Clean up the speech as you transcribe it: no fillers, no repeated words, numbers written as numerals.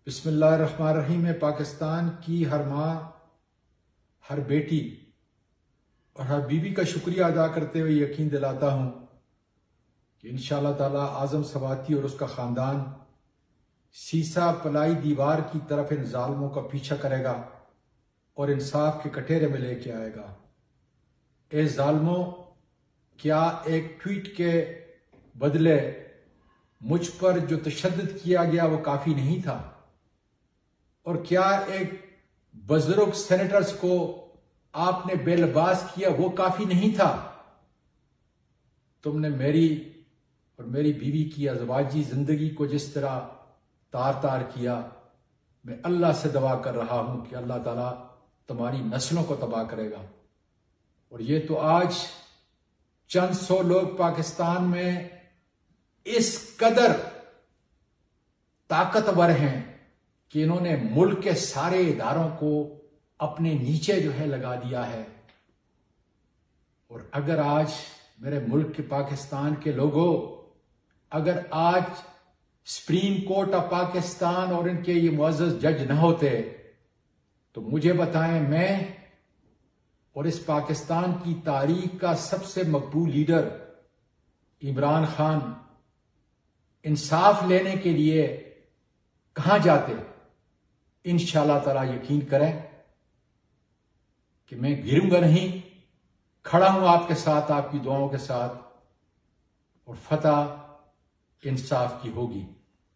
بسم اللہ الرحمن الرحیم۔ میں پاکستان کی ہر ماں، ہر بیٹی اور ہر بیوی کا شکریہ ادا کرتے ہوئے یقین دلاتا ہوں کہ انشاءاللہ تعالی اعظم سواتی اور اس کا خاندان سیسا پلائی دیوار کی طرف ان ظالموں کا پیچھا کرے گا اور انصاف کے کٹہرے میں لے کے آئے گا۔ اے ظالموں، کیا ایک ٹویٹ کے بدلے مجھ پر جو تشدد کیا گیا وہ کافی نہیں تھا؟ اور کیا ایک بزرگ سینیٹرز کو آپ نے بے لباس کیا وہ کافی نہیں تھا؟ تم نے میری اور میری بیوی کی ازواجی زندگی کو جس طرح تار تار کیا، میں اللہ سے دعا کر رہا ہوں کہ اللہ تعالیٰ تمہاری نسلوں کو تباہ کرے گا۔ اور یہ تو آج چند سو لوگ پاکستان میں اس قدر طاقتور ہیں کہ انہوں نے ملک کے سارے اداروں کو اپنے نیچے لگا دیا ہے۔ اور اگر آج میرے ملک کے پاکستان کے لوگوں، اگر آج سپریم کورٹ آف پاکستان اور ان کے یہ معزز جج نہ ہوتے تو مجھے بتائیں، میں اور اس پاکستان کی تاریخ کا سب سے مقبول لیڈر عمران خان انصاف لینے کے لیے کہاں جاتے؟ انشاءاللہ تعالی یقین کریں کہ میں گروں گا نہیں، کھڑا ہوں آپ کے ساتھ، آپ کی دعاؤں کے ساتھ، اور فتح انصاف کی ہوگی۔